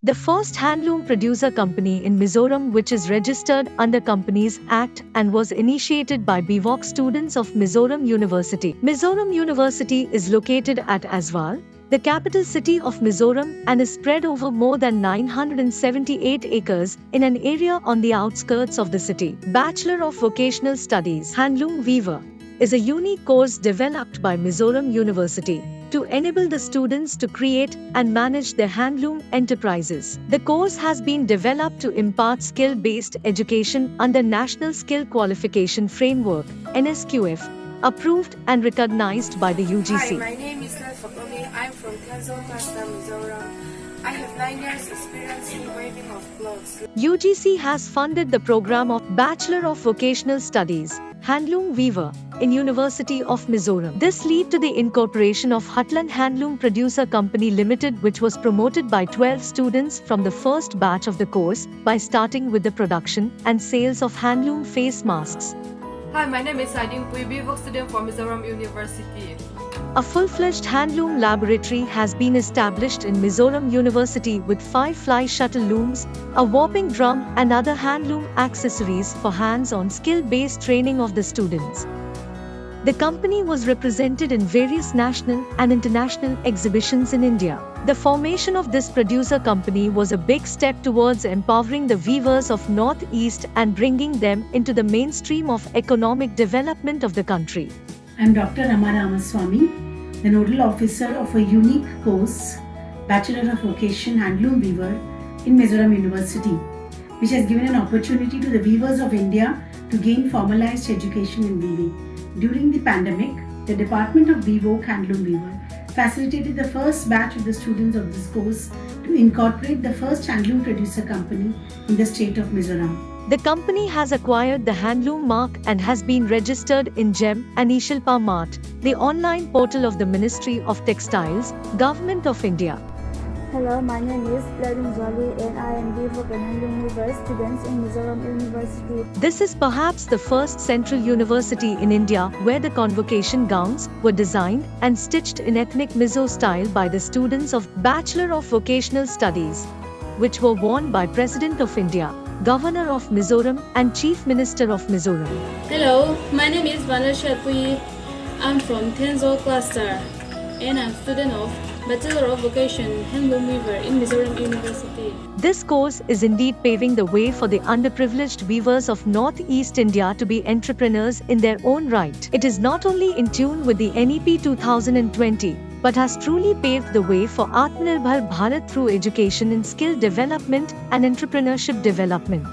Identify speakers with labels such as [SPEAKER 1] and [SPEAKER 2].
[SPEAKER 1] the first handloom producer company in Mizoram, which is registered under Companies Act and was initiated by BVOC students of Mizoram University. Mizoram University is located at Aswal, the capital city of Mizoram, and is spread over more than 978 acres in an area on the outskirts of the city. Bachelor of Vocational Studies Handloom Weaver is a unique course developed by Mizoram University to enable the students to create and manage their handloom enterprises. The course has been developed to impart skill-based education under National Skill Qualification Framework (NSQF), approved and recognized by the UGC.
[SPEAKER 2] Hi, my name is Nalfakomi. I'm from Tenzou Cluster, Mizoram. I have 9 years experience in weaving of clothes.
[SPEAKER 1] UGC has funded the program of Bachelor of Vocational Studies, Handloom Weaver, in University of Mizoram. This led to the incorporation of Hutland Handloom Producer Company Limited, which was promoted by 12 students from the first batch of the course by starting with the production and sales of handloom face masks.
[SPEAKER 3] Hi, my name is Ading Pui, BVOC student from Mizoram University.
[SPEAKER 1] A full-fledged handloom laboratory has been established in Mizoram University with 5 fly shuttle looms, a warping drum and other handloom accessories for hands-on skill-based training of the students. The company was represented in various national and international exhibitions in India. The formation of this producer company was a big step towards empowering the weavers of Northeast and bringing them into the mainstream of economic development of the country.
[SPEAKER 4] I am Dr. Rama Ramaswamy, the Nodal Officer of a unique course, Bachelor of Vocation Handloom Weaver in Mizoram University, which has given an opportunity to the weavers of India to gain formalized education in weaving. During the pandemic, the Department of BVOC Handloom Weaver facilitated the first batch of the students of this course to incorporate the first handloom producer company in the state of Mizoram.
[SPEAKER 1] The company has acquired the handloom mark and has been registered in GEM and eShilpa Mart, the online portal of the Ministry of Textiles, Government of India.
[SPEAKER 5] Hello, my name is Vladimir Zali and I am BVOC and Handloom Weaver students in Mizoram University.
[SPEAKER 1] This is perhaps the first central university in India where the convocation gowns were designed and stitched in ethnic Mizo style by the students of Bachelor of Vocational Studies, which were worn by President of India, Governor of Mizoram and Chief Minister of Mizoram.
[SPEAKER 6] Hello, my name is Vanessa Pui. I'm from Tenzou Cluster and I'm student of Bachelor of Vocation Handloom Weaver in Mizoram University.
[SPEAKER 1] This course is indeed paving the way for the underprivileged weavers of Northeast India to be entrepreneurs in their own right. It is not only in tune with the NEP 2020, but has truly paved the way for Atmanirbhar Bharat through education in skill development and entrepreneurship development.